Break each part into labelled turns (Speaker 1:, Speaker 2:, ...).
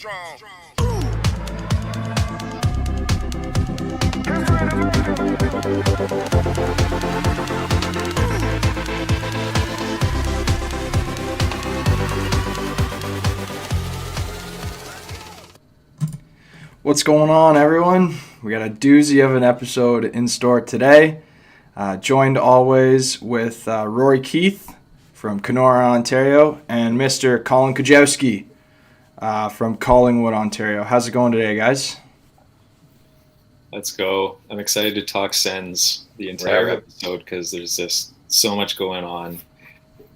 Speaker 1: What's going on, everyone? We got a doozy of an episode in store today. Joined always with Rory Keith from Kenora, Ontario, and Mr. Colin Kujewski from Collingwood, Ontario. How's it going today, guys?
Speaker 2: Let's go. I'm excited to talk Sens the entire episode because there's just so much going on.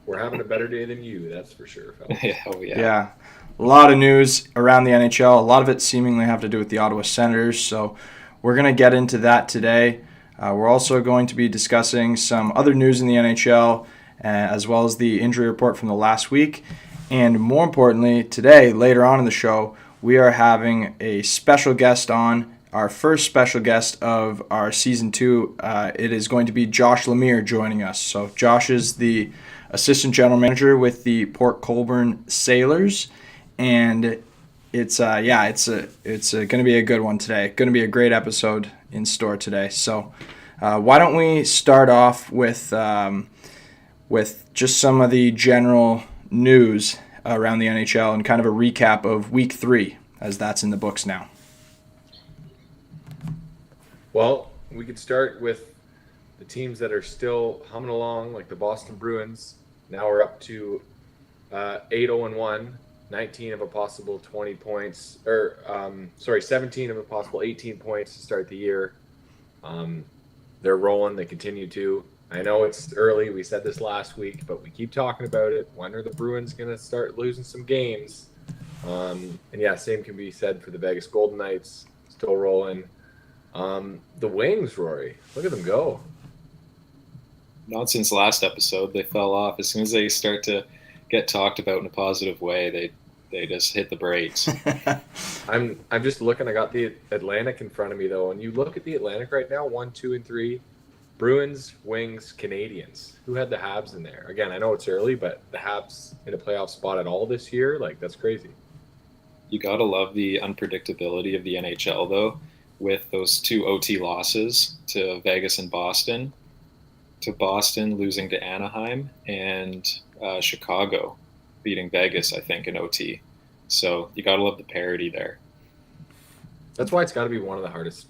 Speaker 3: We're having a better day than you, that's for sure, fellas.
Speaker 1: Yeah. A lot of news around the NHL. A lot of it seemingly have to do with the Ottawa Senators, so we're going to get into that today. We're also going to be discussing some other news in the NHL, as well as the injury report from the last week. And more importantly, today, later on in the show, we are having a special guest on, our first special guest of our Season 2. It is going to be Josh Lemire joining us. So Josh is the Assistant General Manager with the Port Colborne Sailors. And it's going to be a good one today. Going to be a great episode in store today. So why don't we start off with just some of the general news around the NHL and kind of a recap of Week 3, as that's in the books now.
Speaker 3: Well, we could start with the teams that are still humming along, like the Boston Bruins. Now we're up to 8-0-1. 19 of a possible 20 points, 17 of a possible 18 points to start the year. They're rolling. They continue to. I know it's early. We said this last week, but we keep talking about it. When are the Bruins going to start losing some games? And yeah, same can be said for the Vegas Golden Knights. Still rolling. The Wings, Rory, look at them go.
Speaker 2: Not since last episode. They fell off. As soon as they start to get talked about in a positive way, they just hit the brakes.
Speaker 3: I'm just looking. I got the Atlantic in front of me, though. And you look at the Atlantic right now, 1, 2, and 3. Bruins, Wings, Canadians. Who had the Habs in there? Again, I know it's early, but the Habs in a playoff spot at all this year, that's crazy.
Speaker 2: You got to love the unpredictability of the NHL, though, with those 2 OT losses to Vegas and Boston. To Boston losing to Anaheim, and Chicago beating Vegas, I think, in OT. So you got to love the parity there.
Speaker 3: That's why it's got to be one of the hardest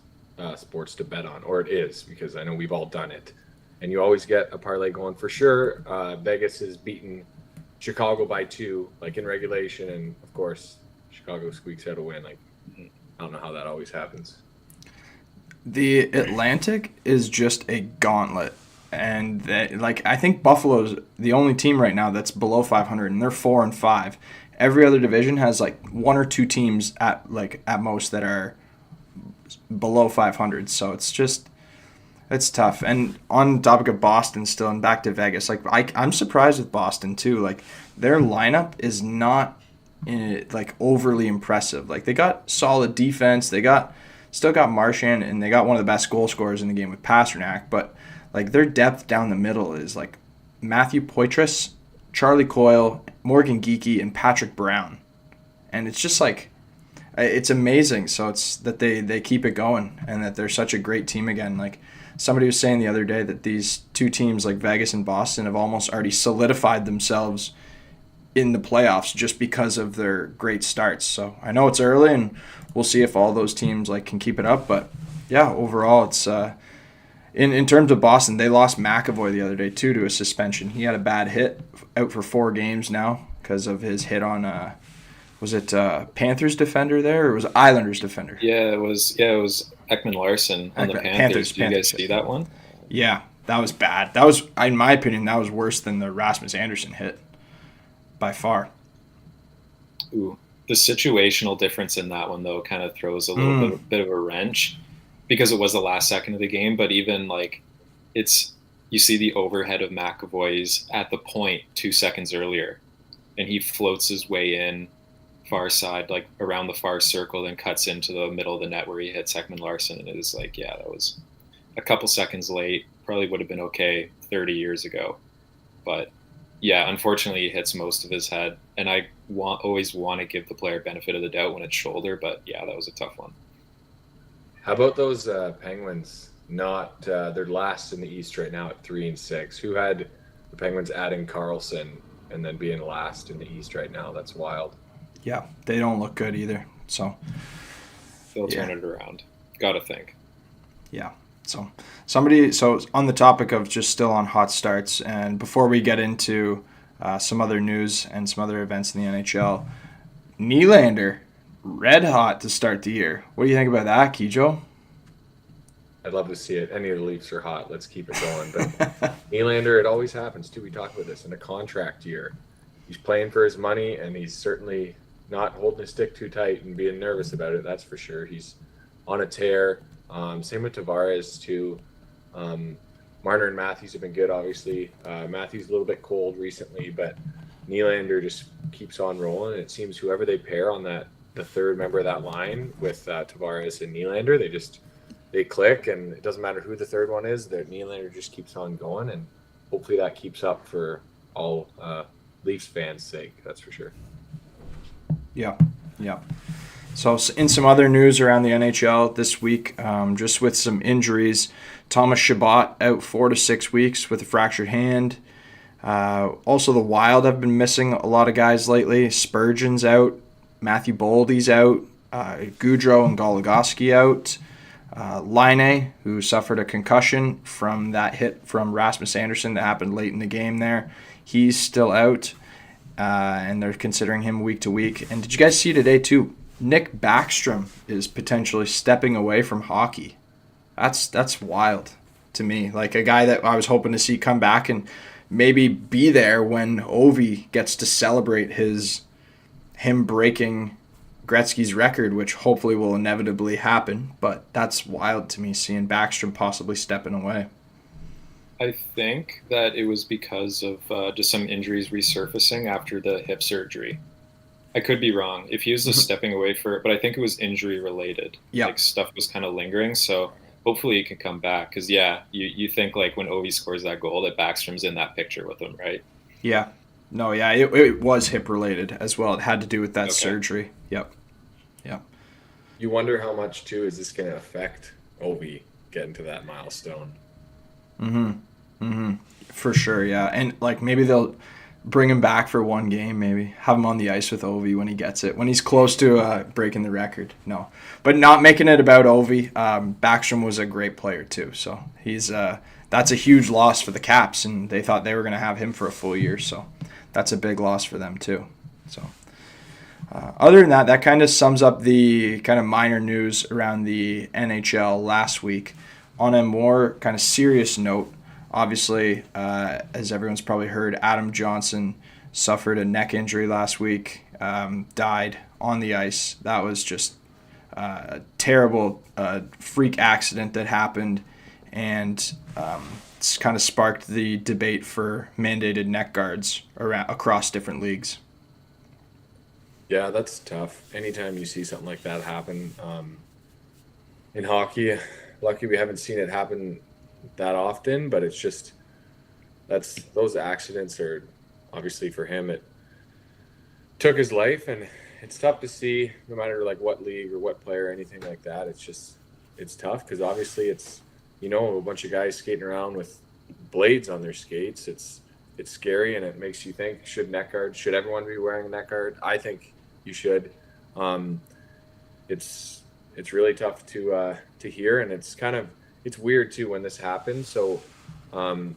Speaker 3: sports to bet on, or it is, because I know we've all done it. And you always get a parlay going for sure. Vegas has beaten Chicago by 2, in regulation, and of course, Chicago squeaks out a win. I don't know how that always happens.
Speaker 1: The Atlantic is just a gauntlet. And I think Buffalo's the only team right now that's below 500, and they're 4-5. Every other division has 1 or 2 teams at most that are below 500. So it's tough. And on the topic of Boston still, and back to Vegas, I'm surprised with Boston too. Their lineup is not overly impressive. They got solid defense. They still got Marchand, and they got one of the best goal scorers in the game with Pasternak, but their depth down the middle is Matthew Poitras, Charlie Coyle, Morgan Geekie, and Patrick Brown. And it's just it's amazing. So it's that they keep it going and that they're such a great team again. Somebody was saying the other day that these 2 teams Vegas and Boston have almost already solidified themselves in the playoffs just because of their great starts. So I know it's early and we'll see if all those teams can keep it up. But yeah, overall it's In terms of Boston, they lost McAvoy the other day, too, to a suspension. He had a bad hit, out for 4 games now because of his hit on, was it Panthers defender there, or was it Islanders defender?
Speaker 2: Yeah, it was Ekman Larson on the Panthers. Did you guys see that one?
Speaker 1: Yeah, that was bad. That was, in my opinion, that was worse than the Rasmus Anderson hit, by far.
Speaker 2: Ooh, the situational difference in that one, though, kind of throws a little bit of a wrench. Because it was the last second of the game, but even you see the overhead of McAvoy's at the point 2 seconds earlier, and he floats his way in far side, around the far circle, then cuts into the middle of the net where he hits Ekman Larson, and it was that was a couple seconds late. Probably would have been okay 30 years ago, but yeah, unfortunately, he hits most of his head, and I always want to give the player benefit of the doubt when it's shoulder, but yeah, that was a tough one.
Speaker 3: How about those Penguins? Not they're last in the East right now at 3-6. Who had the Penguins adding Carlson and then being last in the East right now? That's wild.
Speaker 1: Yeah, they don't look good either. So
Speaker 2: They'll turn it around. Gotta think.
Speaker 1: Yeah. So on the topic of just still on hot starts, and before we get into some other news and some other events in the NHL, Nylander, red hot to start the year. What do you think about that, Kijo?
Speaker 3: I'd love to see it. Any of the Leafs are hot. Let's keep it going. But Nylander, it always happens too. We talk about this in a contract year. He's playing for his money, and he's certainly not holding his stick too tight and being nervous about it. That's for sure. He's on a tear. Same with Tavares too. Marner and Matthews have been good, obviously. Matthews a little bit cold recently, but Nylander just keeps on rolling. It seems whoever they pair on the third member of that line with Tavares and Nylander, they click, and it doesn't matter who the third one is. That Nylander just keeps on going, and hopefully that keeps up for all Leafs fans' sake. That's for sure.
Speaker 1: Yeah. So in some other news around the NHL this week, just with some injuries, Thomas Chabot out 4 to 6 weeks with a fractured hand. Also, the Wild have been missing a lot of guys lately. Spurgeon's out. Matthew Boldy's out. Goudreau and Goligoski out. Laine, who suffered a concussion from that hit from Rasmus Andersson that happened late in the game there, he's still out. And they're considering him week to week. And did you guys see today, too? Nick Backstrom is potentially stepping away from hockey. That's wild to me. Like a guy that I was hoping to see come back and maybe be there when Ovi gets to celebrate him breaking Gretzky's record, which hopefully will inevitably happen. But that's wild to me, seeing Backstrom possibly stepping away.
Speaker 2: I think that it was because of just some injuries resurfacing after the hip surgery. I could be wrong. If he was just stepping away for it, but I think it was injury related.
Speaker 1: Yeah.
Speaker 2: Like stuff was kind of lingering. So hopefully he can come back. Because, yeah, you think like when Ovi scores that goal that Backstrom's in that picture with him, right?
Speaker 1: Yeah. No, yeah, it was hip related as well. It had to do with that surgery. Yep.
Speaker 3: You wonder how much, too, is this going to affect Ovi getting to that milestone?
Speaker 1: For sure, yeah. And like maybe they'll bring him back for one game, maybe have him on the ice with Ovi when he gets it, when he's close to breaking the record. No, but not making it about Ovi. Backstrom was a great player too, so he's that's a huge loss for the Caps, and they thought they were going to have him for a full year, so that's a big loss for them too. So other than that, that kind of sums up the kind of minor news around the NHL last week. On a more kind of serious note, obviously, as everyone's probably heard, Adam Johnson suffered a neck injury last week, died on the ice. That was just a terrible freak accident that happened, and it's kind of sparked the debate for mandated neck guards across different leagues.
Speaker 3: Yeah, that's tough. Anytime you see something like that happen in hockey, lucky we haven't seen it happen that often, but it's just those accidents are obviously for him. It took his life, and it's tough to see no matter like what league or what player or anything like that. It's tough because obviously it's a bunch of guys skating around with blades on their skates. It's scary, and it makes you think, should everyone be wearing a neck guard? I think you should. It's really tough to hear, and it's weird too when this happens. So the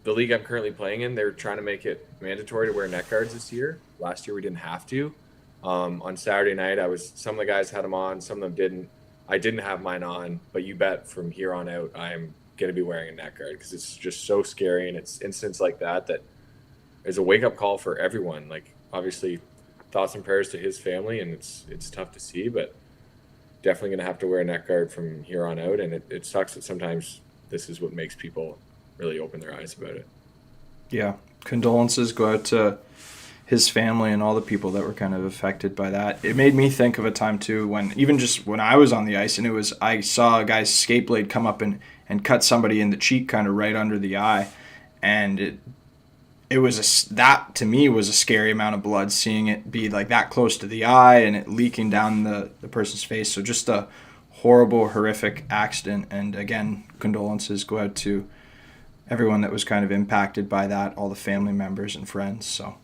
Speaker 3: league I'm currently playing in, they're trying to make it mandatory to wear neck guards this year. Last year we didn't have to. On Saturday night, some of the guys had them on, some of them didn't. I didn't have mine on, but you bet from here on out I'm going to be wearing a neck guard because it's just so scary, and it's incidents like that is a wake-up call for everyone. Like, obviously, thoughts and prayers to his family, and it's tough to see, but definitely going to have to wear a neck guard from here on out, and it sucks that sometimes this is what makes people really open their eyes about it.
Speaker 1: Yeah, condolences go out to his family and all the people that were kind of affected by that. It made me think of a time too when I was on the ice, and I saw a guy's skate blade come up and cut somebody in the cheek kind of right under the eye, and it was that to me was a scary amount of blood, seeing it be like that close to the eye and it leaking down the person's face. So just a horrible, horrific accident. And again, condolences go out to everyone that was kind of impacted by that, all the family members and friends. So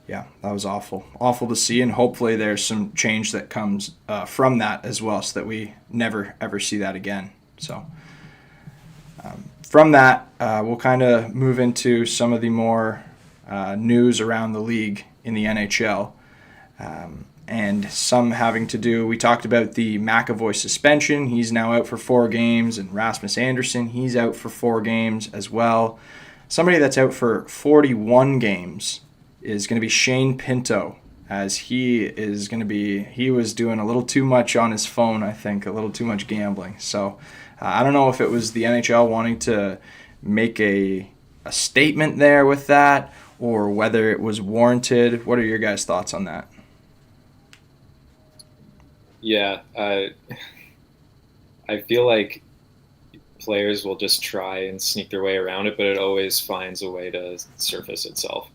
Speaker 1: yeah, that was awful to see. And hopefully there's some change that comes from that as well, so that we never ever see that again. So from that, we'll kind of move into some of the more news around the league in the NHL. And some having to do, we talked about the McAvoy suspension. He's now out for 4 games. And Rasmus Andersson, he's out for 4 games as well. Somebody that's out for 41 games is going to be Shane Pinto, as he was doing a little too much on his phone, I think, a little too much gambling. So I don't know if it was the NHL wanting to make a statement there with that, or whether it was warranted. What are your guys' thoughts on that?
Speaker 2: Yeah, I feel like players will just try and sneak their way around it, but it always finds a way to surface itself.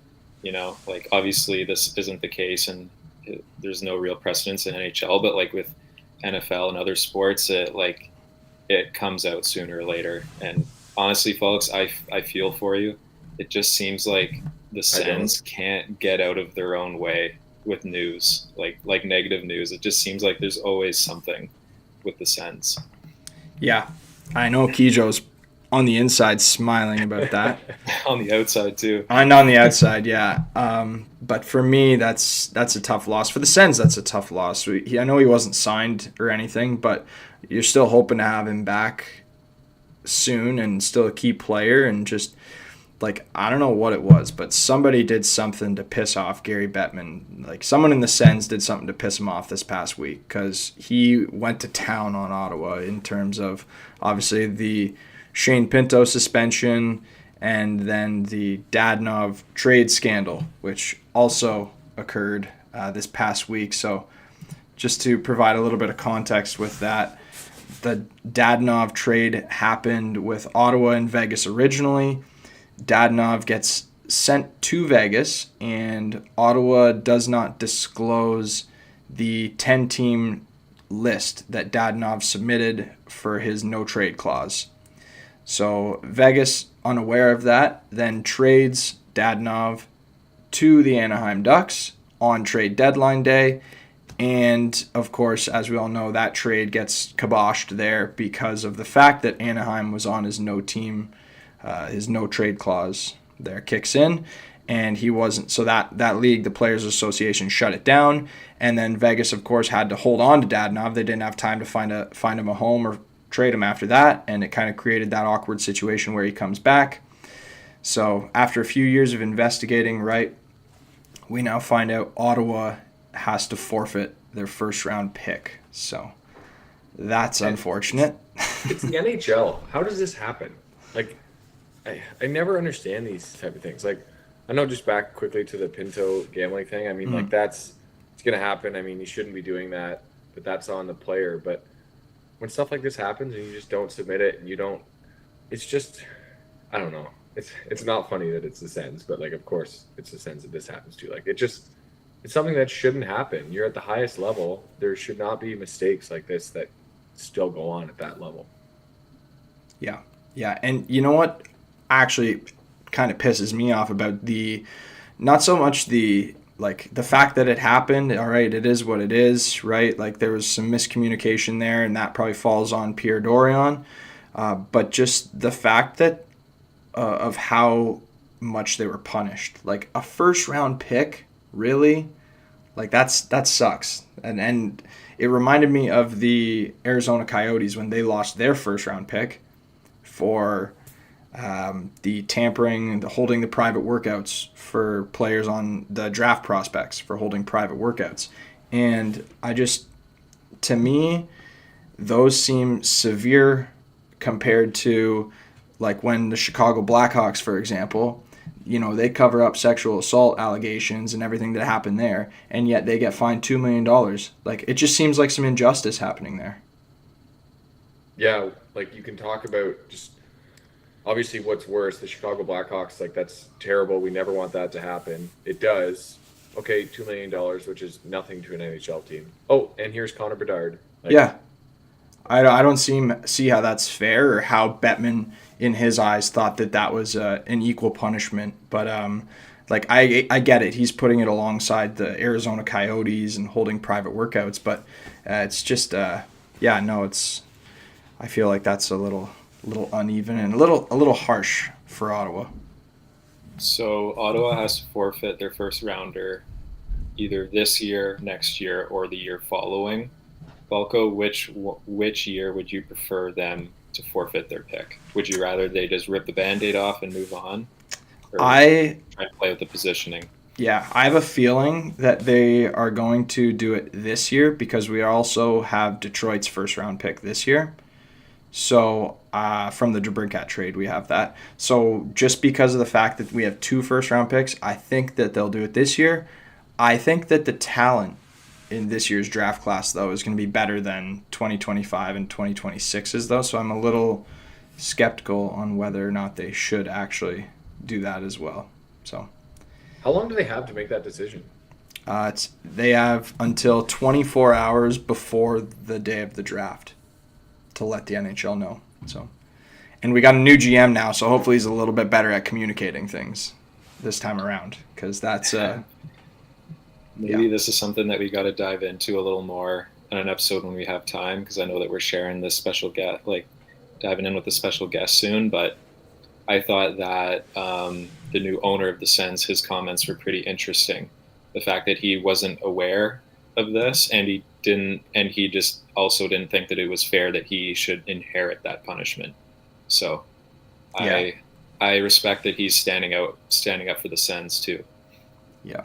Speaker 2: Like obviously this isn't the case, and there's no real precedence in NHL, but like with NFL and other sports, it comes out sooner or later. And honestly, folks, I feel for you. It just seems like the Sens can't get out of their own way with news, like negative news. It just seems like there's always something with the Sens.
Speaker 1: Yeah, I know Kijo's on the inside smiling about that.
Speaker 2: On the outside too.
Speaker 1: And on the outside, yeah. But for me, that's a tough loss. For the Sens, that's a tough loss. I know he wasn't signed or anything, but you're still hoping to have him back soon and still a key player. And just, like, I don't know what it was, but somebody did something to piss off Gary Bettman. Like, someone in the Sens did something to piss him off this past week, because he went to town on Ottawa in terms of, obviously, the Shane Pinto suspension, and then the Dadonov trade scandal, which also occurred this past week. So just to provide a little bit of context with that, the Dadonov trade happened with Ottawa and Vegas originally. Dadonov gets sent to Vegas, and Ottawa does not disclose the 10-team list that Dadonov submitted for his no-trade clause. So Vegas, unaware of that, then trades Dadonov to the Anaheim Ducks on trade deadline day. And, of course, as we all know, that trade gets kiboshed there because of the fact that Anaheim was on his his no-trade clause there kicks in. And he wasn't. So that league, the Players Association, shut it down. And then Vegas, of course, had to hold on to Dadonov. They didn't have time to find him a home or trade him after that, and it kind of created that awkward situation where he comes back. So after a few years of investigating, right, we now find out Ottawa has to forfeit their first-round pick. So that's unfortunate.
Speaker 3: It's the NHL. How does this happen? Like, I never understand these type of things. Like, I know, just back quickly to the Pinto gambling thing. I mean, like, it's going to happen. I mean, you shouldn't be doing that, but that's on the player. But when stuff like this happens and you just don't submit it, and you don't, it's just, I don't know. It's not funny that it's the Sens, but, like, of course it's the Sens that this happens to. Like, it's something that shouldn't happen. You're at the highest level. There should not be mistakes like this that still go on at that level.
Speaker 1: Yeah. And you know what actually kind of pisses me off about not so much the fact that it happened. All right, it is what it is, right? Like, there was some miscommunication there, and that probably falls on Pierre Dorion. But just the fact that of how much they were punished. Like, a first-round pick, really? Like, that sucks. And it reminded me of the Arizona Coyotes when they lost their first-round pick for the tampering, the holding the private workouts for players on the draft prospects for holding private workouts. And to me, those seem severe compared to, like, when the Chicago Blackhawks, for example, they cover up sexual assault allegations and everything that happened there, and yet they get fined $2 million. Like, it just seems like some injustice happening there.
Speaker 3: Yeah, like, you can talk about just obviously, what's worse, the Chicago Blackhawks, like that's terrible. We never want that to happen. It does. Okay, $2 million, which is nothing to an NHL team. Oh, and here's Connor Bedard. Like,
Speaker 1: Yeah, I don't see how that's fair, or how Bettman, in his eyes, thought that that was an equal punishment. But like I get it. He's putting it alongside the Arizona Coyotes and holding private workouts. But it's just yeah, no, it's. I feel like that's a little uneven and a little harsh for Ottawa.
Speaker 2: So Ottawa has to forfeit their first rounder either this year, next year, or the year following. Balco, which year would you prefer them to forfeit their pick? Would you rather they just rip the Band-Aid off and move on? Or
Speaker 1: I
Speaker 2: try to play with the positioning?
Speaker 1: Yeah, I have a feeling that they are going to do it this year, because we also have Detroit's first round pick this year. So from the DeBrincat trade, we have that. So just because of the fact that we have 2 first round picks, I think that they'll do it this year. I think that the talent in this year's draft class, though, is going to be better than 2025 and 2026's, though. So I'm a little skeptical on whether or not they should actually do that as well. So
Speaker 3: how long do they have to make that decision?
Speaker 1: they have until 24 hours before the day of the draft to let the NHL know. So, and we got a new GM now, so hopefully he's a little bit better at communicating things this time around, because that's
Speaker 2: Maybe this is something that we got to dive into a little more in an episode when we have time, because I know that we're sharing this special guest, like diving in with a special guest soon. But I thought that the new owner of the Sens, his comments were pretty interesting. The fact that he wasn't aware of this, and he just also didn't think that it was fair that he should inherit that punishment. So I respect that he's standing up for the Sens too.
Speaker 1: Yeah.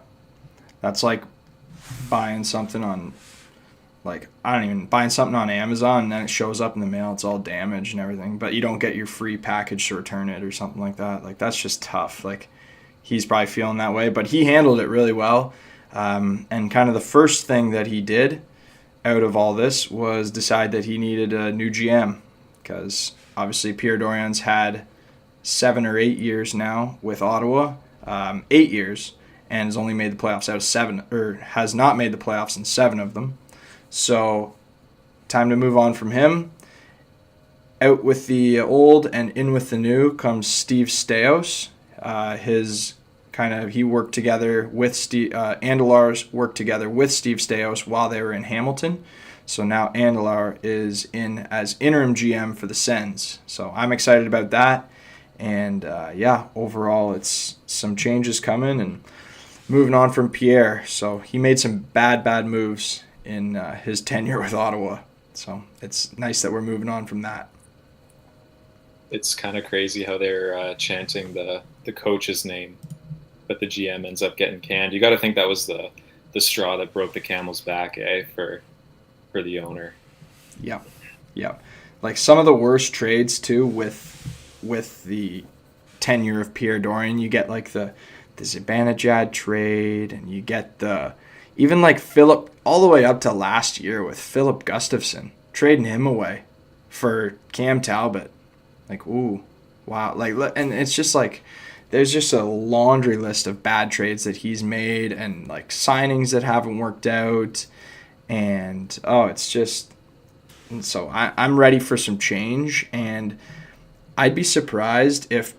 Speaker 1: That's like buying something on, buying something on Amazon, and then it shows up in the mail, it's all damaged and everything, but you don't get your free package to return it or something like that. Like, that's just tough. Like, he's probably feeling that way, but he handled it really well. And kind of the first thing that he did out of all this was decide that he needed a new GM, because obviously Pierre Dorion's had 7 or 8 years now with Ottawa, 8 years, and has only made the playoffs out of 7, or has not made the playoffs in 7 of them. So time to move on from him. Out with the old and in with the new comes Steve Staios. He worked together with Andelar's worked together with Steve Staios while they were in Hamilton. So now Andelar is in as interim GM for the Sens. So I'm excited about that. And overall it's some changes coming, and moving on from Pierre. So he made some bad moves in his tenure with Ottawa. So it's nice that we're moving on from that.
Speaker 2: It's kind of crazy how they're chanting the coach's name, but the GM ends up getting canned. You got to think that was the straw that broke the camel's back, for the owner.
Speaker 1: Yeah. Like some of the worst trades too with the tenure of Pierre Dorion. You get like the Zibanejad trade, and you get even like Philip, all the way up to last year with Philip Gustafson, trading him away for Cam Talbot. Like, ooh, wow. Like, and it's just like, there's just a laundry list of bad trades that he's made, and like signings that haven't worked out. And it's just, and so I'm ready for some change, and I'd be surprised if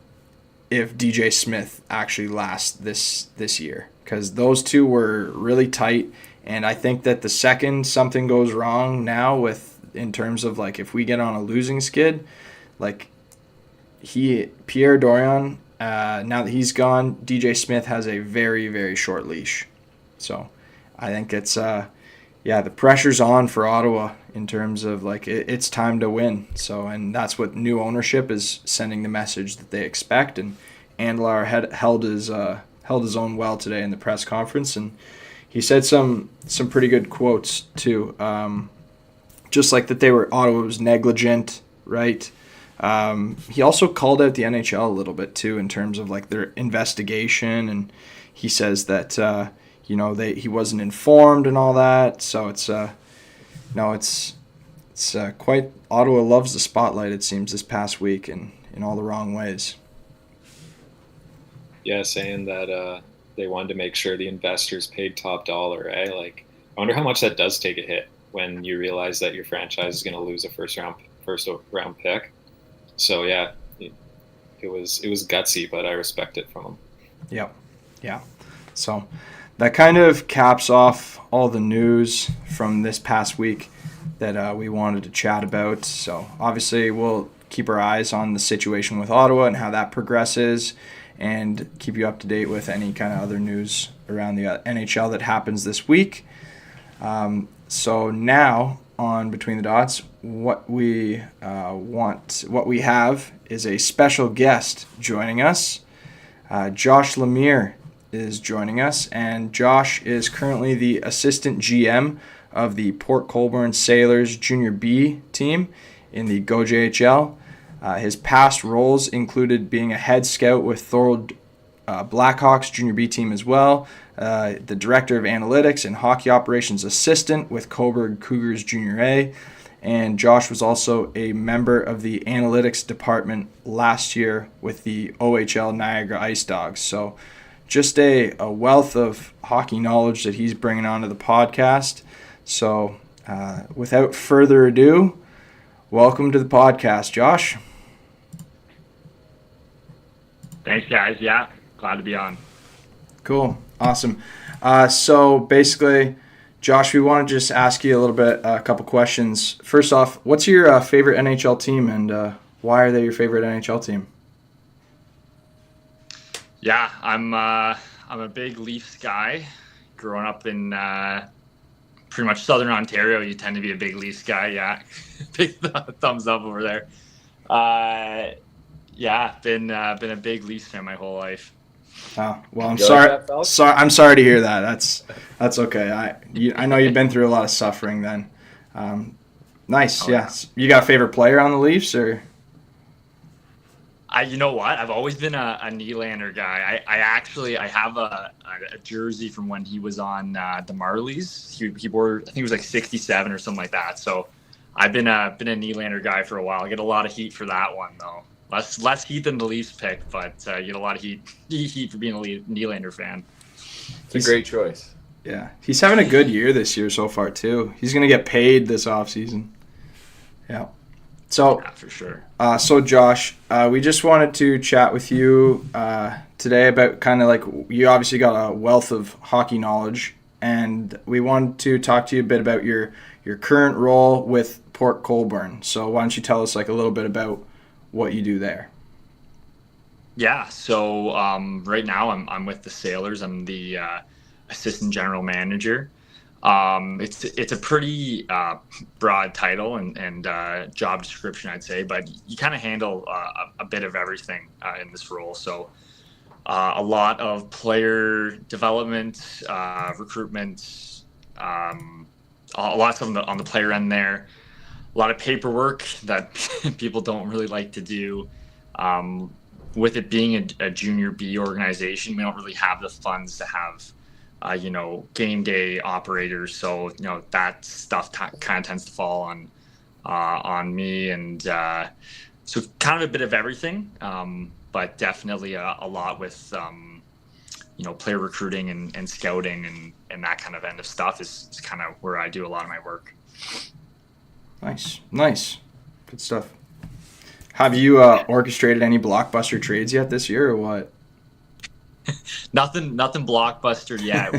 Speaker 1: DJ Smith actually lasts this year, because those two were really tight. And I think that the second something goes wrong now in terms of like if we get on a losing skid, like Pierre Dorion, now that he's gone, DJ Smith has a very, very short leash. So I think it's the pressure's on for Ottawa in terms of like it's time to win. So, and that's what new ownership is sending the message that they expect. And Andelar held his own well today in the press conference, and he said some pretty good quotes too. Just like that Ottawa was negligent, right? He also called out the NHL a little bit too in terms of like their investigation, and he says that he wasn't informed and all that. So it's quite, Ottawa loves the spotlight, it seems, this past week, and in all the wrong ways.
Speaker 2: Yeah, saying that they wanted to make sure the investors paid top dollar, eh? Like, I wonder how much that does take a hit when you realize that your franchise is going to lose a first round pick. So yeah, it was gutsy, but I respect it from them.
Speaker 1: Yep. Yeah. So that kind of caps off all the news from this past week that we wanted to chat about. So obviously we'll keep our eyes on the situation with Ottawa and how that progresses, and keep you up to date with any kind of other news around the NHL that happens this week. So now on Between the Dots, what we have is a special guest joining us. Josh Lemire is joining us, and Josh is currently the assistant GM of the Port Colborne Sailors Junior B team in the GoJHL. His past roles included being a head scout with Thorold Blackhawks Junior B team as well, the director of analytics and hockey operations assistant with Coburg Cougars Junior A, and Josh was also a member of the analytics department last year with the OHL Niagara Ice Dogs. So just a wealth of hockey knowledge that he's bringing onto the podcast. So without further ado, welcome to the podcast, Josh.
Speaker 4: Thanks, guys. Yeah, glad to be on.
Speaker 1: Cool. Awesome. So basically, Josh, we want to just ask you a couple questions. First off, what's your favorite NHL team, and why are they your favorite NHL team?
Speaker 4: Yeah, I'm a big Leafs guy. Growing up in pretty much Southern Ontario, you tend to be a big Leafs guy. Yeah, big thumbs up over there. Yeah, been a big Leafs fan my whole life.
Speaker 1: Oh, well, I'm sorry. I'm sorry to hear that. That's okay. I know you've been through a lot of suffering then. Nice.
Speaker 4: Oh,
Speaker 1: yeah. You got a favorite player on the Leafs, or?
Speaker 4: You know what? I've always been a Nylander guy. I have a jersey from when he was on the Marlies. He wore, I think it was like 67 or something like that. So I've been a Nylander guy for a while. I get a lot of heat for that one though. Less heat than the Leafs pick, but you get a lot of heat for being a Nylander fan.
Speaker 3: It's a great choice.
Speaker 1: Yeah, he's having a good year this year so far too. He's going to get paid this offseason. Yeah. So
Speaker 4: yeah, for sure.
Speaker 1: So Josh, we just wanted to chat with you today about kind of like, you obviously got a wealth of hockey knowledge, and we wanted to talk to you a bit about your current role with Port Colborne. So why don't you tell us like a little bit about what you do there?
Speaker 4: Yeah, so right now I'm with the Sailors. I'm the assistant general manager. It's a pretty broad title and job description, I'd say, but you kind of handle a bit of everything in this role. So a lot of player development, recruitment, a lot of stuff on the player end there. A lot of paperwork that people don't really like to do. With it being a junior B organization, we don't really have the funds to have game day operators. So, that stuff kind of tends to fall on me. And so kind of a bit of everything, but definitely a lot with, player recruiting and scouting and that kind of end of stuff is kind of where I do a lot of my work.
Speaker 1: Nice. Good stuff. Have you orchestrated any blockbuster trades yet this year, or what?
Speaker 4: Nothing blockbuster yet.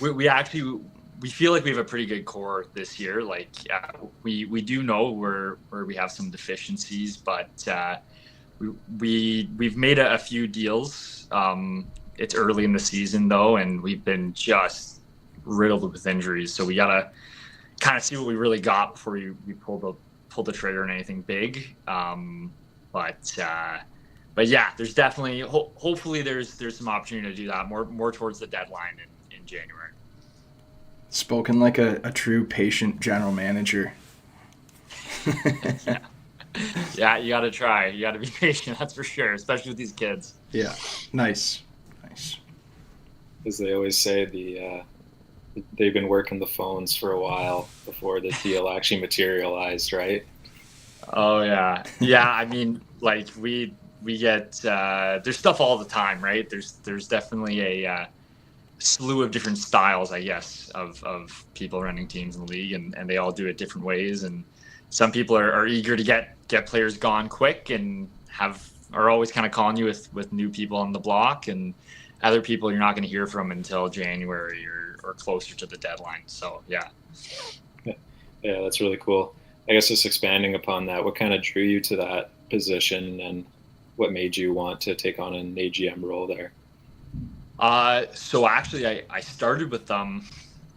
Speaker 4: We actually feel like we have a pretty good core this year. Like we do know where we have some deficiencies, but we've made a few deals. It's early in the season though, and we've been just riddled with injuries. So we gotta kind of see what we really got before we pull the trigger on anything big. But yeah, there's definitely hopefully there's some opportunity to do that more towards the deadline in January.
Speaker 1: Spoken like a true patient general manager.
Speaker 4: Yeah, you got to try. You got to be patient, that's for sure, especially with these kids.
Speaker 1: Yeah, nice.
Speaker 2: As they always say, they've been working the phones for a while before the deal actually materialized, right?
Speaker 4: Oh yeah, yeah. I mean, like we get there's stuff all the time, right? There's definitely a slew of different styles, I guess, of people running teams in the league, and they all do it different ways. And some people are eager to get players gone quick and are always kind of calling you with new people on the block, and other people you're not going to hear from until January or closer to the deadline. So yeah.
Speaker 2: Yeah, that's really cool. I guess just expanding upon that, what kind of drew you to that position, and what made you want to take on an AGM role there?
Speaker 4: So actually, I started with them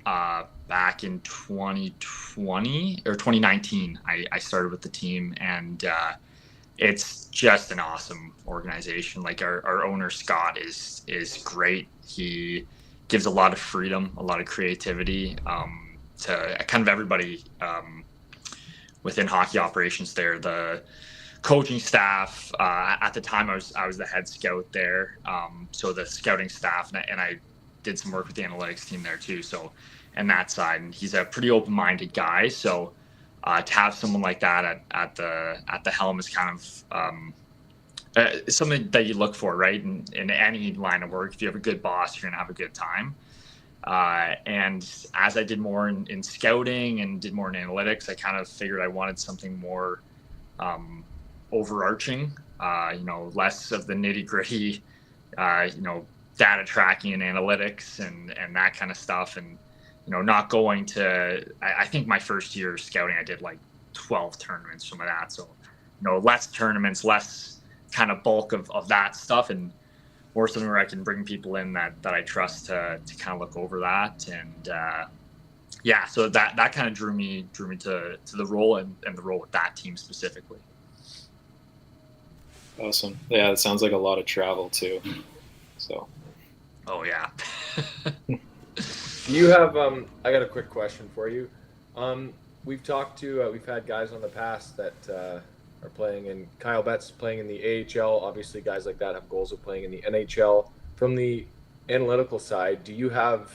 Speaker 4: back in 2020 or 2019. I started with the team, and it's just an awesome organization. Like our owner Scott is great. He gives a lot of freedom, a lot of creativity to kind of everybody within hockey operations there. The coaching staff, at the time I was the head scout there. So the scouting staff, and I did some work with the analytics team there too. So, and that side, and he's a pretty open-minded guy. So to have someone like that at the helm is kind of something that you look for, right? In any line of work, if you have a good boss, you're gonna have a good time. And as I did more in scouting and did more in analytics, I kind of figured I wanted something more overarching, less of the nitty gritty, data tracking and analytics and that kind of stuff. And, not going to, I think my first year scouting, I did like 12 tournaments, some of that. So, less tournaments, less kind of bulk of that stuff, and more something where I can bring people in that I trust to kind of look over that. And so that kind of drew me to the role and the role with that team specifically.
Speaker 2: Awesome. Yeah, it sounds like a lot of travel too. So.
Speaker 4: Oh yeah.
Speaker 3: Do you have? I got a quick question for you. We've had guys on the past that are playing in. Kyle Betts playing in the AHL. Obviously, guys like that have goals of playing in the NHL. From the analytical side, do you have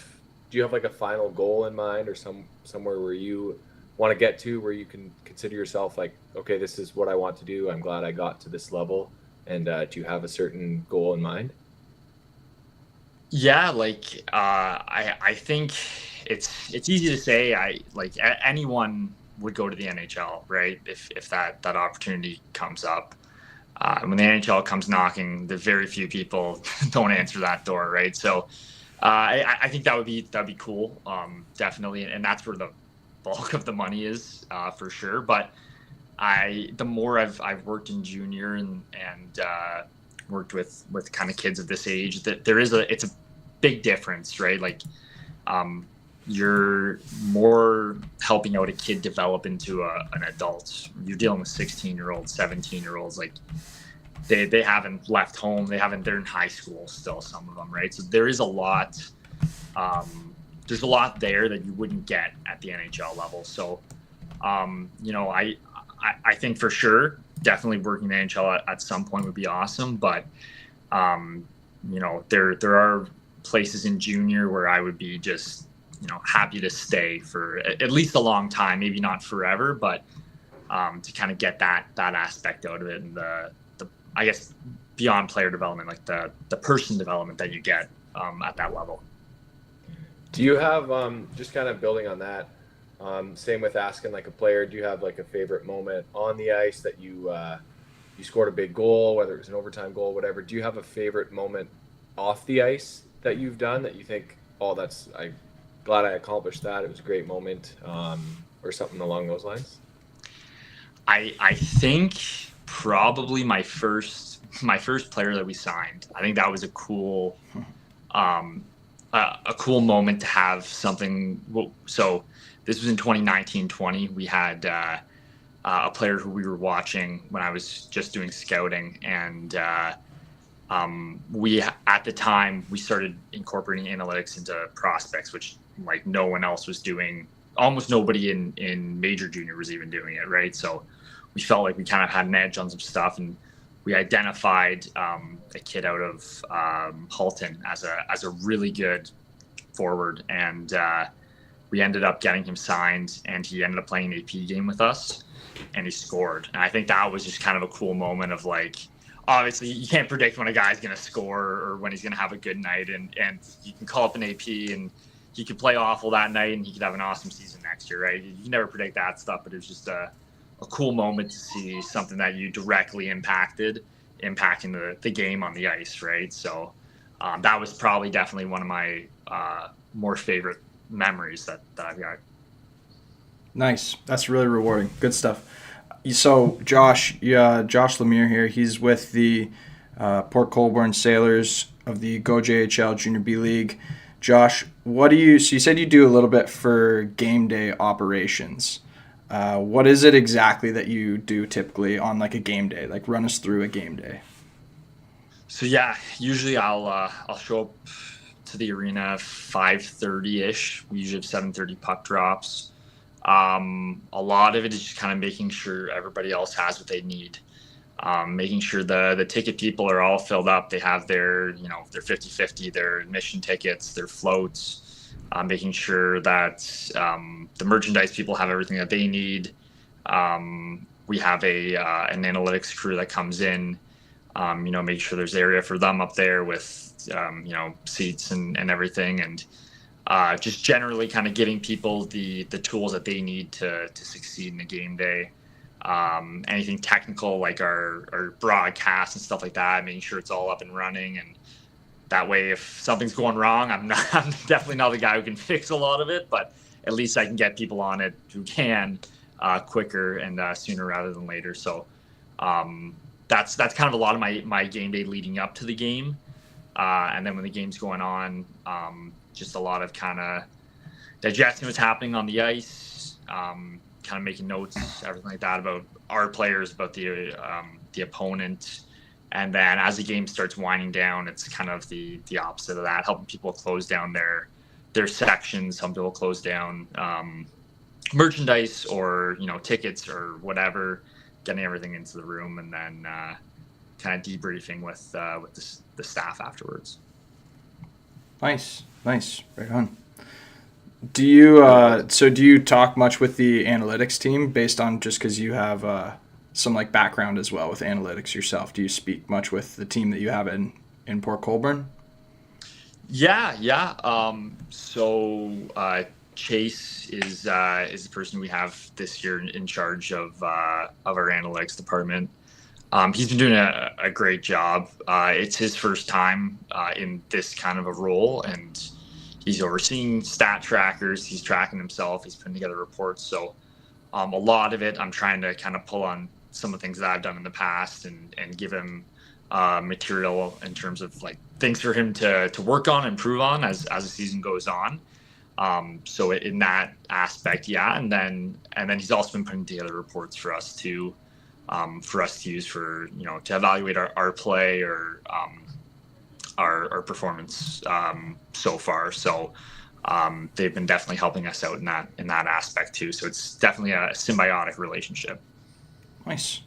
Speaker 3: like a final goal in mind, or somewhere where you want to get to, where you can consider yourself like, okay, this is what I want to do. I'm glad I got to this level. And do you have a certain goal in mind?
Speaker 4: Yeah, like I think it's easy to say. Anyone would go to the NHL, right? If that opportunity comes up. When the NHL comes knocking, the very few people don't answer that door, right? So I think that'd be cool, definitely, and that's where the bulk of the money is, for sure. But the more I've worked in junior and worked with kind of kids of this age, that it's a big difference, right? Like you're more helping out a kid develop into an adult. You're dealing with 16-year-olds, 17-year-olds, like they haven't left home, they're in high school still, some of them, right? So there is a lot there's a lot there that you wouldn't get at the NHL level. So I think for sure, definitely working the NHL at some point would be awesome. But, there are places in junior where I would be just, happy to stay for at least a long time, maybe not forever, but to kind of get that aspect out of it. And the I guess beyond player development, like the person development that you get at that level.
Speaker 3: Do you have, just kind of building on that, same with asking like a player, do you have like a favorite moment on the ice that you scored a big goal, whether it was an overtime goal, whatever? Do you have a favorite moment off the ice that you've done that you think, oh, I'm glad I accomplished that, it was a great moment, or something along those lines?
Speaker 4: I think probably my first player that we signed. I think that was a cool moment to have something. So this was in 2019-20. We had a player who we were watching when I was just doing scouting, and we at the time we started incorporating analytics into prospects, which like no one else was doing. Almost nobody in major junior was even doing it, right? So we felt like we kind of had an edge on some stuff, and we identified a kid out of Halton as a really good forward, and we ended up getting him signed, and he ended up playing an AP game with us. and he scored. And I think that was just kind of a cool moment of like, obviously you can't predict when a guy's going to score or when he's going to have a good night, and you can call up an AP and he could play awful that night and he could have an awesome season next year, right? You can never predict that stuff, but it was just a cool moment to see something that you directly impacting the game on the ice, right? So that was probably definitely one of my more favorite memories that I've got.
Speaker 1: Nice. That's really rewarding. Good stuff. So Josh Lemire here. He's with the Port Colborne Sailors of the Go JHL Junior B League. Josh, so you said you do a little bit for game day operations. What is it exactly that you do typically on like a game day? Like run us through a game day.
Speaker 4: So yeah, usually I'll show up to the arena 5:30ish. We usually have 7:30 puck drops. A lot of it is just kind of making sure everybody else has what they need. Making sure the ticket people are all filled up. They have their 50/50, their admission tickets, their floats. Making sure that the merchandise people have everything that they need. We have an analytics crew that comes in, make sure there's area for them up there with, seats and everything. And just generally kind of giving people the tools that they need to succeed in the game day. Anything technical like our broadcast and stuff like that, making sure it's all up and running. And that way, if something's going wrong, I'm definitely not the guy who can fix a lot of it, but at least I can get people on it who can quicker and sooner rather than later. So that's kind of a lot of my game day leading up to the game. And then when the game's going on, just a lot of kind of digesting what's happening on the ice, kind of making notes, everything like that about our players, about the opponent. And then as the game starts winding down, it's kind of the opposite of that, helping people close down their sections, helping people close down merchandise or, tickets or whatever, getting everything into the room, and then kind of debriefing with the staff afterwards.
Speaker 1: Nice. Right on. Do you talk much with the analytics team based on just because you have some like background as well with analytics yourself? Do you speak much with the team that you have in Port Colborne?
Speaker 4: Yeah. So Chase is the person we have this year in charge of our analytics department. He's been doing a great job. It's his first time in this kind of a role, and he's overseeing stat trackers. He's tracking himself. He's putting together reports. So a lot of it, I'm trying to kind of pull on some of the things that I've done in the past and give him material in terms of like things for him to work on, improve on as the season goes on. So in that aspect, yeah. And then he's also been putting together reports for us to use for, to evaluate our play or our performance so far. So they've been definitely helping us out in that aspect too. So it's definitely a symbiotic relationship.
Speaker 1: Nice.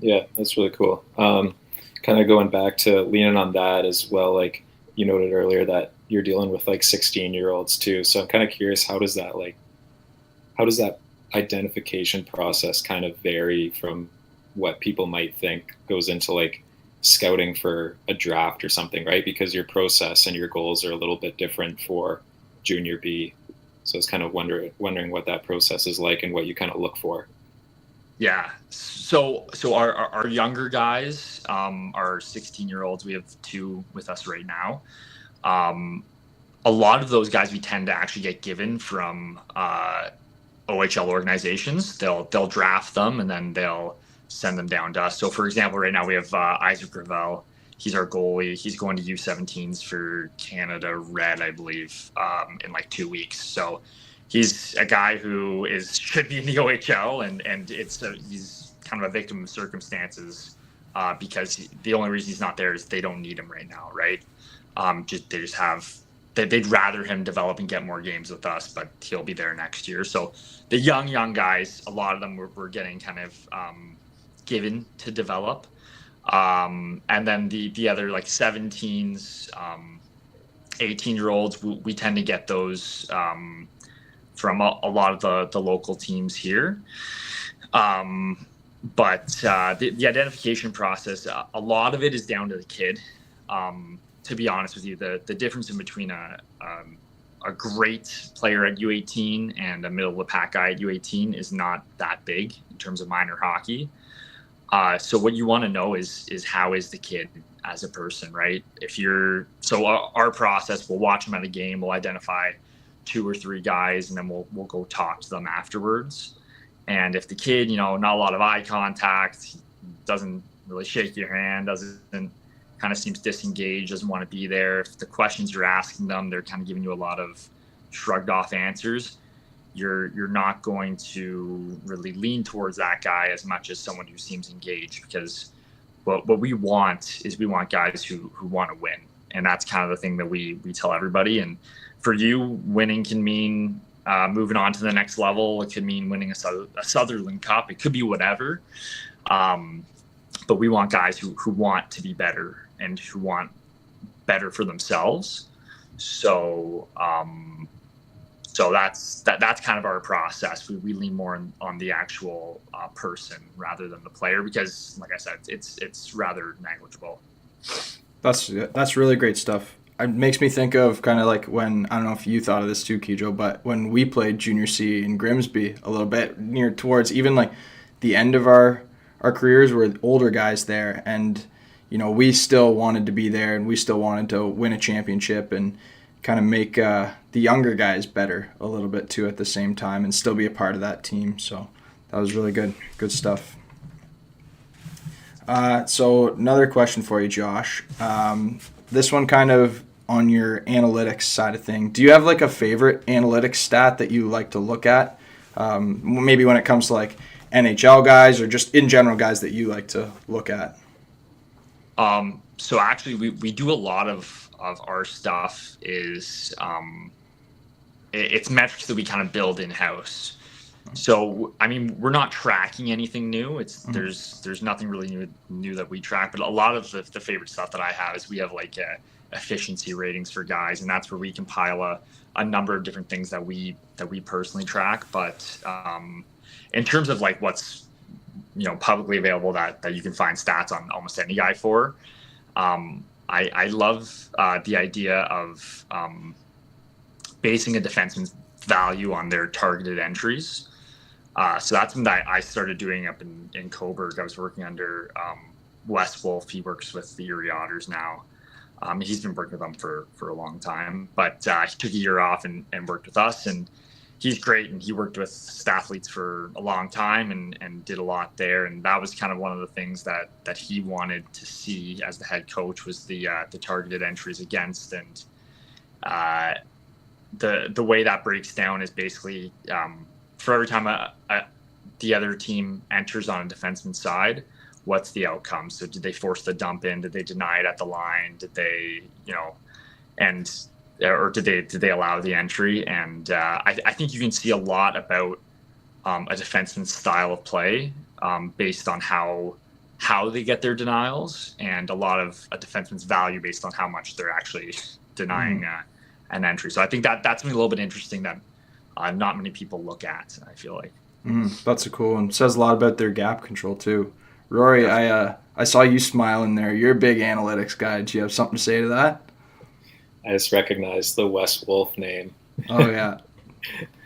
Speaker 2: Yeah, that's really cool. Kind of going back to leaning on that as well, like you noted earlier that you're dealing with like 16-year-olds too. So I'm kind of curious, how does that identification process kind of vary from what people might think goes into like scouting for a draft or something, right? Because your process and your goals are a little bit different for junior B. So I was kind of wondering what that process is like and what you kind of look for.
Speaker 4: Yeah. So our younger guys, our 16-year-olds, we have 2 with us right now. A lot of those guys we tend to actually get given from OHL organizations. They'll draft them and then they'll send them down to us. So for example, right now we have Isaac Gravel. He's our goalie. He's going to U17s for Canada Red, I believe, in like 2 weeks. So he's a guy who should be in the OHL, and he's kind of a victim of circumstances because the only reason he's not there is they don't need him right now, right? They'd rather him develop and get more games with us, but he'll be there next year. So the young guys, a lot of them we're getting kind of given to develop. And then the other like 17s, 18-year-olds, we tend to get those a lot of the local teams here. But the identification process, a lot of it is down to the kid. To be honest with you, the difference in between a great player at U18 and a middle of the pack guy at U18 is not that big in terms of minor hockey. So what you want to know is how is the kid as a person, right? Our process, we'll watch them at a game, we'll identify 2 or 3 guys, and then we'll go talk to them afterwards. And if the kid, not a lot of eye contact, doesn't really shake your hand, kind of seems disengaged, doesn't want to be there. If the questions you're asking them, they're kind of giving you a lot of shrugged off answers, you're not going to really lean towards that guy as much as someone who seems engaged, because what we want guys who want to win. And that's kind of the thing that we tell everybody. And for you, winning can mean moving on to the next level. It could mean winning a Sutherland Cup. It could be whatever. But we want guys who want to be better and who want better for themselves. So that's kind of our process. We lean more on the actual person rather than the player, because, like I said, it's rather negligible.
Speaker 1: That's really great stuff. It makes me think of kind of like when, I don't know if you thought of this too, Kijo, but when we played Junior C in Grimsby a little bit, near towards even like the end of our careers, were older guys there, and we still wanted to be there, and we still wanted to win a championship and kind of make the younger guys better a little bit too at the same time, and still be a part of that team. So that was really good stuff. So another question for you, Josh. This one kind of on your analytics side of thing. Do you have like a favorite analytics stat that you like to look at? Maybe when it comes to like NHL guys, or just in general guys that you like to look at?
Speaker 4: So actually we do a lot of our stuff is it's metrics that we kind of build in-house. So I mean, we're not tracking anything new. There's nothing really new that we track, but a lot of the favorite stuff that I have is we have like efficiency ratings for guys, and that's where we compile a number of different things that we personally track. But in terms of like what's publicly available that you can find stats on almost any guy for, I love the idea of basing a defenseman's value on their targeted entries. So that's something that I started doing up in Coburg. I was working under Wes Wolf. He works with the Erie Otters now. He's been working with them for a long time, but he took a year off and worked with us, and he's great. And he worked with staffletes for a long time and did a lot there. And that was kind of one of the things that he wanted to see as the head coach, was the targeted entries against. And the way that breaks down is basically for every time the other team enters on a defenseman's side, what's the outcome? So did they force the dump in? Did they deny it at the line? Did they, or did they allow the entry? And I think you can see a lot about a defenseman's style of play based on how they get their denials, and a lot of a defenseman's value based on how much they're actually denying an entry. So I think that's something a little bit interesting that not many people look at, I feel like.
Speaker 1: That's a cool one. Says a lot about their gap control too. Rory, I saw you smiling there. You're a big analytics guy. Do you have something to say to that?
Speaker 2: I just recognized the Wes Wolf name.
Speaker 1: Oh yeah.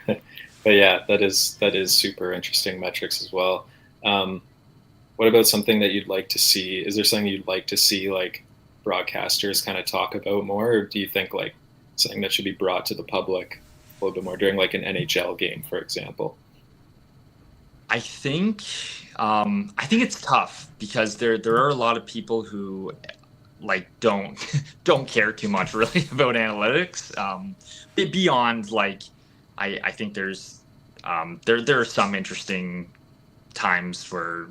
Speaker 2: But yeah, that is super interesting metrics as well. What about something that you'd like to see? Is there something you'd like to see like broadcasters kind of talk about more, or do you think like something that should be brought to the public a little bit more during like an NHL game, for example?
Speaker 4: I think it's tough, because there are a lot of people who like don't care too much really about analytics. Beyond like, I think there's there are some interesting times where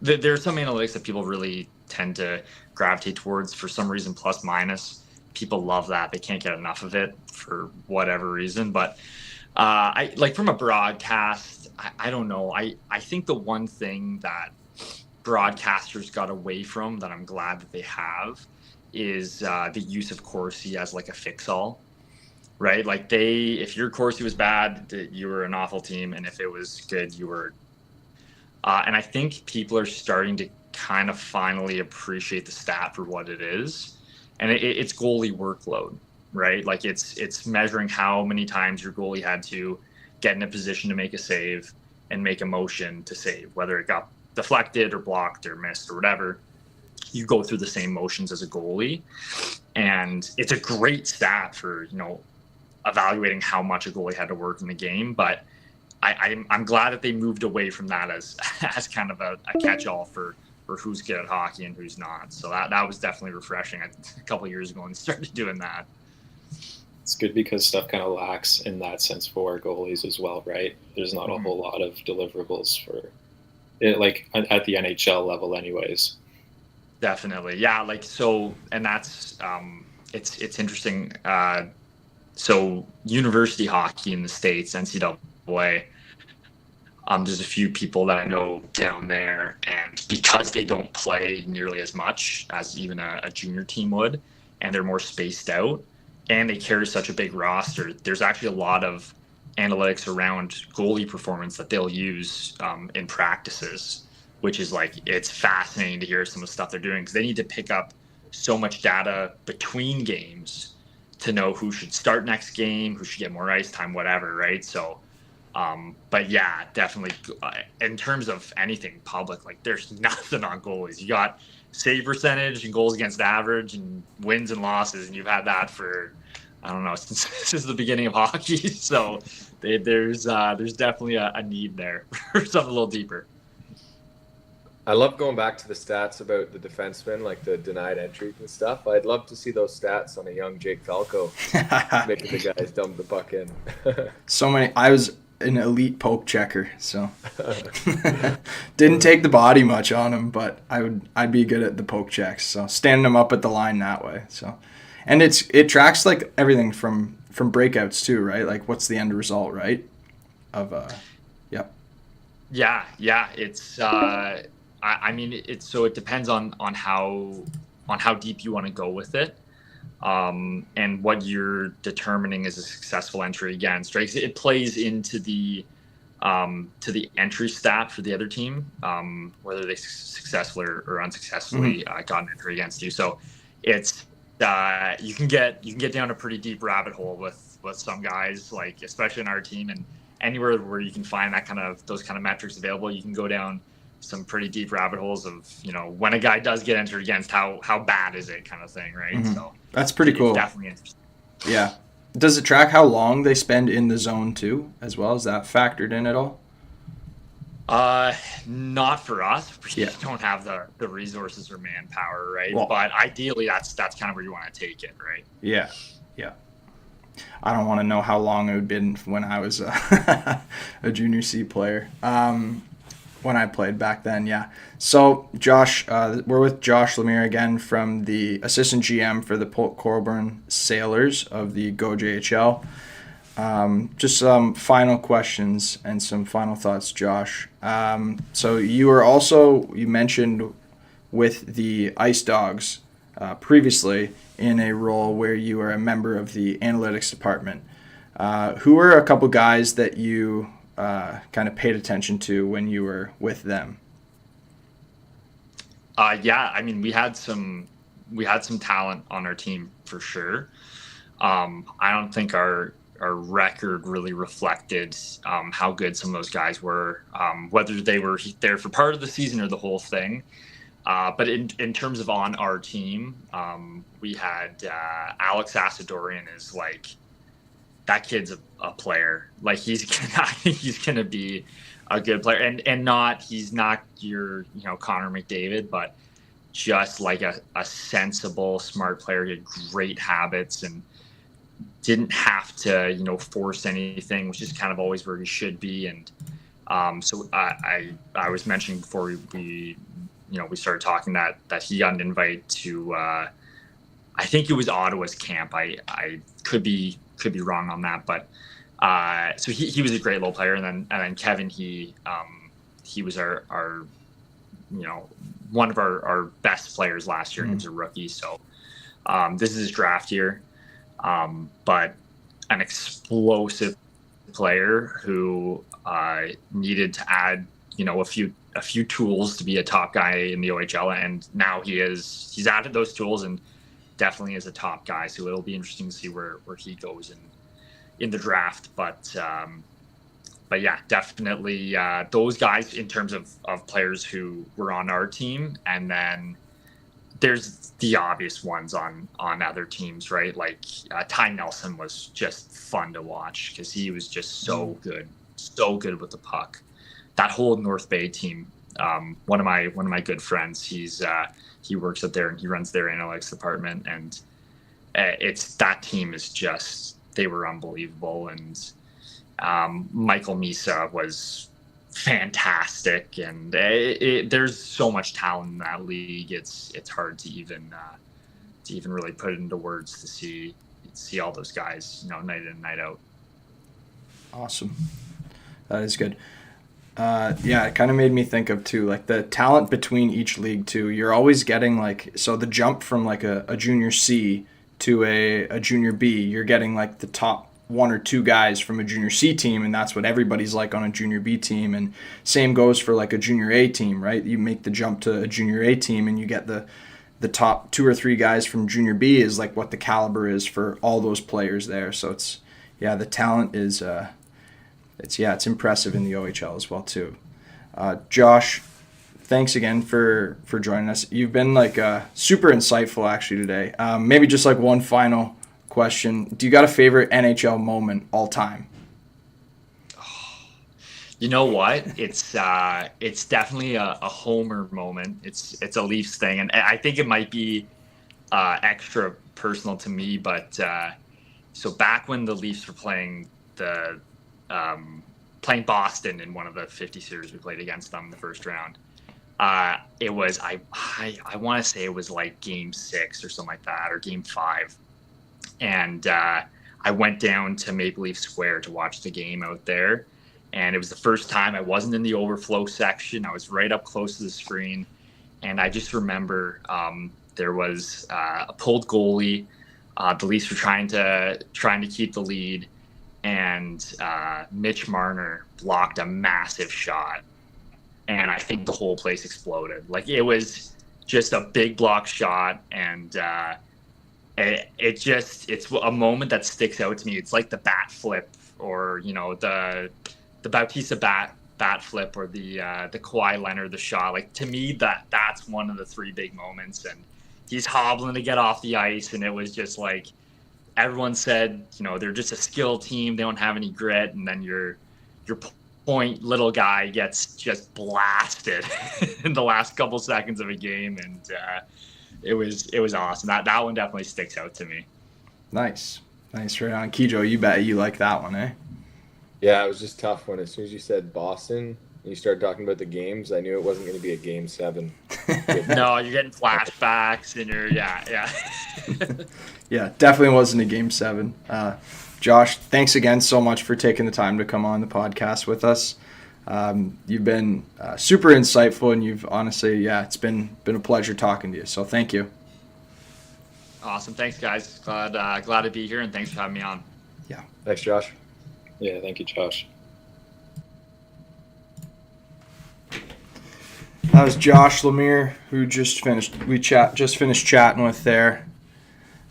Speaker 4: there are some analytics that people really tend to gravitate towards for some reason, plus minus. People love that. They can't get enough of it for whatever reason. But I like, from a broadcast, I don't know. I think the one thing that broadcasters got away from that I'm glad that they have is the use of Corsi as like a fix-all. right? Like if your Corsi was bad, you were an awful team, and if it was good, you were. And I think people are starting to kind of finally appreciate the stat for what it is, and it's goalie workload, right? Like it's measuring how many times your goalie had to get in a position to make a save and make a motion to save, whether it got deflected or blocked or missed or whatever. You go through the same motions as a goalie, and it's a great stat for evaluating how much a goalie had to work in the game. But I'm glad that they moved away from that as kind of a catch-all for who's good at hockey and who's not. So that was definitely refreshing a couple of years ago when they started doing that.
Speaker 2: It's good because stuff kind of lacks in that sense for goalies as well, right? There's not a whole lot of deliverables for it, like at the NHL level anyways.
Speaker 4: Definitely. Yeah. Like, so, and that's, it's interesting. So university hockey in the States, NCAA, there's a few people that I know down there, and because they don't play nearly as much as even a junior team would, and they're more spaced out, and they carry such a big roster, there's actually a lot of analytics around goalie performance that they'll use in practices, which is like, it's fascinating to hear some of the stuff they're doing, because they need to pick up so much data between games to know who should start next game, who should get more ice time, whatever, right? So, but yeah, definitely in terms of anything public, like there's nothing on goalies. You got save percentage and goals against average and wins and losses, and you've had that for, I don't know, since the beginning of hockey. So there's definitely a need there for something a little deeper.
Speaker 3: I love going back to the stats about the defensemen, like the denied entries and stuff. I'd love to see those stats on a young Jake Falco, making the guys dump the puck in.
Speaker 1: So many. I was an elite poke checker, so didn't take the body much on him, but I'd be good at the poke checks. So standing them up at the line that way. So, and it tracks like everything from breakouts too, right? Like what's the end result, right? Of yep.
Speaker 4: Yeah. It's I mean, it depends on how deep you want to go with it, and what you're determining is a successful entry against, right? It plays into the entry stat for the other team, whether they successfully or unsuccessfully got an entry against you. So it's you can get down a pretty deep rabbit hole with some guys, like especially in our team, and anywhere where you can find those kind of metrics available, you can go down some pretty deep rabbit holes of, when a guy does get entered against, how bad is it kind of thing, right? So
Speaker 1: that's pretty cool.
Speaker 4: Definitely interesting.
Speaker 1: Yeah. Does it track how long they spend in the zone too, as well? Is that factored in at all?
Speaker 4: Not for us. We
Speaker 1: Yeah.
Speaker 4: don't have the resources or manpower, right?
Speaker 1: Well,
Speaker 4: but ideally that's kind of where you want to take it, right?
Speaker 1: Yeah. I don't want to know how long it would have been when I was a junior C player. When I played back then, yeah. So, Josh, we're with Josh Lemire again, from the assistant GM for the Port Colborne Sailors of the Go JHL. Just some final questions and some final thoughts, Josh. So you mentioned with the Ice Dogs previously in a role where you were a member of the analytics department. Who were a couple guys that you kind of paid attention to when you were with them?
Speaker 4: Yeah, I mean, we had some talent on our team for sure. I don't think our record really reflected how good some of those guys were, whether they were there for part of the season or the whole thing. But in terms of on our team, we had Alex Asadorian is like, that kid's a player. Like he's gonna be a good player, and he's not your Connor McDavid, but just like a sensible, smart player. He had great habits and didn't have to force anything, which is kind of always where he should be. And so I was mentioning before we started talking that he got an invite to I think it was Ottawa's camp. I could be wrong on that, but so he was a great little player, and then Kevin, he was our one of our best players last year. He was a rookie, so this is his draft year. But an explosive player who needed to add, a few tools to be a top guy in the OHL, and now he's added those tools and definitely is a top guy. So it'll be interesting to see where he goes in the draft. But yeah, definitely those guys in terms of players who were on our team, and then there's the obvious ones on other teams, right? Like Ty Nelson was just fun to watch because he was just so good with the puck. That whole North Bay team, one of my good friends, he works up there and he runs their analytics department, and that team is just, they were unbelievable. And Michael Misa was fantastic, and there's so much talent in that league. It's hard to even really put it into words to see all those guys, night in and night out.
Speaker 1: Awesome. That is good. It kind of made me think of too, like the talent between each league too. You're always getting so the jump from like a junior C to a junior B, you're getting like the top one or two guys from a junior C team, and that's what everybody's like on a junior B team. And same goes for like a junior A team, right? You make the jump to a junior A team and you get the top two or three guys from junior B is like what the caliber is for all those players there. So it's, the talent is it's impressive in the OHL as well too. Josh, thanks again for joining us. You've been super insightful actually today. Maybe just like one final question. Do you got a favorite NHL moment all time?
Speaker 4: You know what? It's definitely a Homer moment. It's a Leafs thing, and I think it might be extra personal to me. But so back when the Leafs were playing playing Boston in one of the 50 series we played against them in the first round, it was I want to say it was like Game 6 or something like that, or Game 5, and I went down to Maple Leaf Square to watch the game out there. And it was the first time I wasn't in the overflow section. I was right up close to the screen. And I just remember there was a pulled goalie. The Leafs were trying to keep the lead. And Mitch Marner blocked a massive shot. And I think the whole place exploded. Like, it was just a big block shot. And it's a moment that sticks out to me. It's like the bat flip, or, the Bautista bat flip, or the Kawhi Leonard, the shot. Like, to me, that's one of the three big moments. And he's hobbling to get off the ice, and it was just like, everyone said, they're just a skill team, they don't have any grit, and then your point little guy gets just blasted in the last couple seconds of a game, and it was awesome. That one definitely sticks out to me.
Speaker 1: Nice right on. Kijo, you bet you like that one, eh?
Speaker 3: Yeah, it was just tough when as soon as you said Boston and you started talking about the games, I knew it wasn't going to be a Game 7.
Speaker 4: No, you're getting flashbacks, and yeah.
Speaker 1: Yeah, definitely wasn't a Game 7. Josh, thanks again so much for taking the time to come on the podcast with us. You've been super insightful, and you've honestly, it's been a pleasure talking to you. So thank you.
Speaker 4: Awesome. Thanks, guys. Glad to be here, and thanks for having me on.
Speaker 1: Yeah.
Speaker 3: Thanks, Josh.
Speaker 2: Yeah, thank you, Josh.
Speaker 1: That was Josh Lemire, who just finished chatting with there.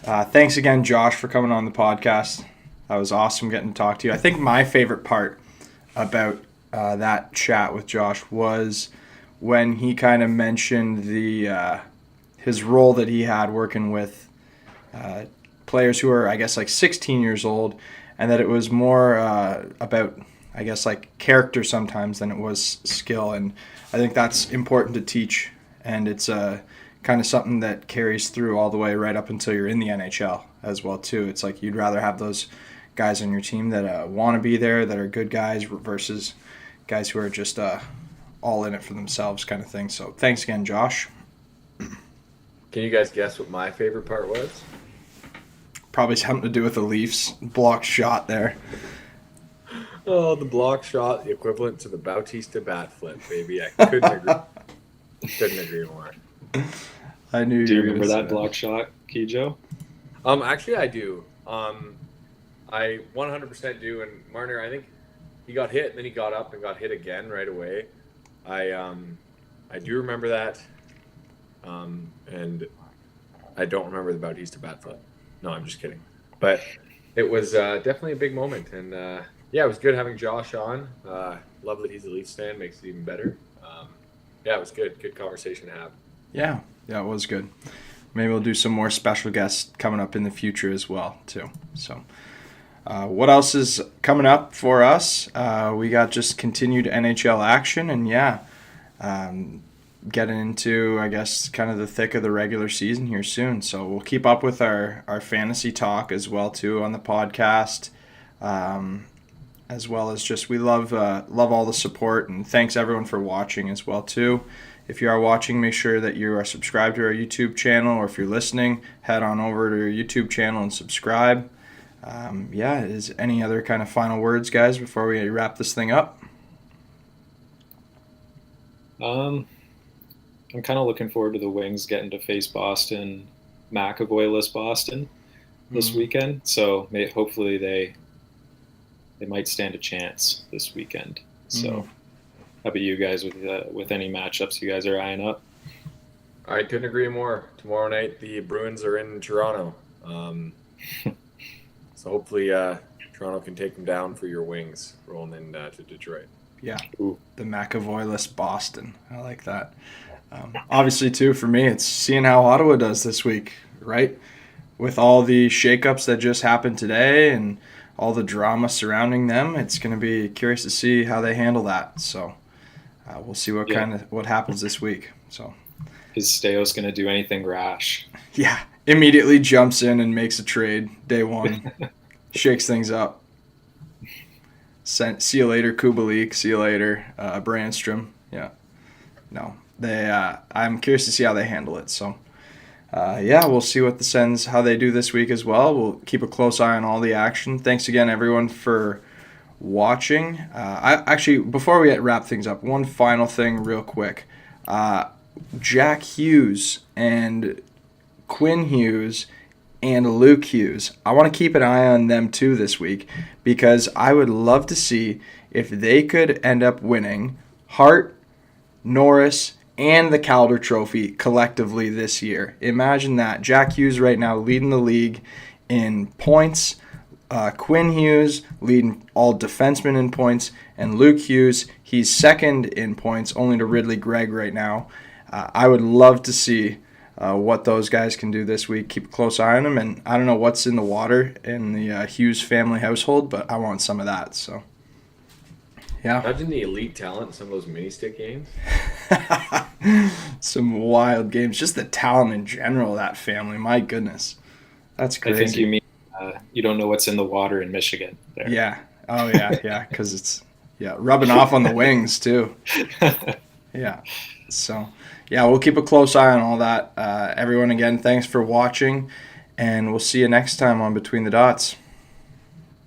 Speaker 1: Thanks again, Josh, for coming on the podcast. That was awesome getting to talk to you. I think my favorite part about that chat with Josh was when he kind of mentioned his role that he had working with players who are, I guess, like 16 years old, and that it was more about, I guess, like character sometimes than it was skill. And I think that's important to teach, and it's kind of something that carries through all the way right up until you're in the NHL as well too. It's like you'd rather have those guys on your team that want to be there, that are good guys, versus guys who are just all in it for themselves kind of thing. So thanks again, Josh.
Speaker 3: Can you guys guess what my favorite part was?
Speaker 1: Probably something to do with the Leafs blocked shot there.
Speaker 3: Oh, the block shot, the equivalent to the Bautista bat flip, baby. I couldn't agree more.
Speaker 1: I knew.
Speaker 2: Do you remember that block shot, Kijo?
Speaker 3: Actually, I do. I 100% do. And Marner, I think he got hit, and then he got up and got hit again right away. I do remember that, and I don't remember the Bautista bat flip. No, I'm just kidding. But it was definitely a big moment, and yeah, it was good having Josh on. Love that he's a Leafs fan, makes it even better. Yeah, it was good. Good conversation to have.
Speaker 1: Yeah, it was good. Maybe we'll do some more special guests coming up in the future as well, too. So, what else is coming up for us? We got just continued NHL action, and yeah, getting into, I guess, kind of the thick of the regular season here soon. So we'll keep up with our fantasy talk as well, too, on the podcast, as well as just we love all the support, and thanks everyone for watching as well, too. If you are watching, make sure that you are subscribed to our YouTube channel, or if you're listening, head on over to our YouTube channel and subscribe. Is any other kind of final words, guys, before we wrap this thing up?
Speaker 2: I'm kind of looking forward to the Wings getting to face Boston, McAvoy-less Boston this weekend. So hopefully they might stand a chance this weekend. So how about you guys with any matchups you guys are eyeing up?
Speaker 3: I couldn't agree more. Tomorrow night the Bruins are in Toronto. So hopefully Toronto can take them down for your Wings rolling into Detroit.
Speaker 1: Yeah,
Speaker 2: Ooh.
Speaker 1: The McAvoy-less Boston. I like that. Obviously, too, for me, it's seeing how Ottawa does this week, right? With all the shakeups that just happened today and all the drama surrounding them, it's going to be curious to see how they handle that. So we'll see what happens this week. So
Speaker 2: is Steos going to do anything rash?
Speaker 1: Yeah, immediately jumps in and makes a trade day one, shakes things up. See you later, Kubalik. See you later, Brandstrom. Yeah, no, I'm curious to see how they handle it. So, we'll see what the Sens, how they do this week as well. We'll keep a close eye on all the action. Thanks again, everyone, for watching. Before we wrap things up, one final thing real quick. Jack Hughes and Quinn Hughes and Luke Hughes, I want to keep an eye on them too this week, because I would love to see if they could end up winning Hart, Norris, and the Calder Trophy collectively this year. Imagine that. Jack Hughes right now leading the league in points, Quinn Hughes leading all defensemen in points, and Luke Hughes, he's second in points, only to Ridley Gregg right now. I would love to see what those guys can do this week. Keep a close eye on them, and I don't know what's in the water in the Hughes family household, but I want some of that. So, yeah.
Speaker 3: Imagine the elite talent in some of those mini stick games.
Speaker 1: Some wild games. Just the talent in general of that family. My goodness, that's crazy.
Speaker 2: I think you mean you don't know what's in the water in Michigan. There.
Speaker 1: Yeah. Oh yeah, because it's rubbing off on the wings too. Yeah. So, we'll keep a close eye on all that. Everyone, again, thanks for watching, and we'll see you next time on Between the Dots.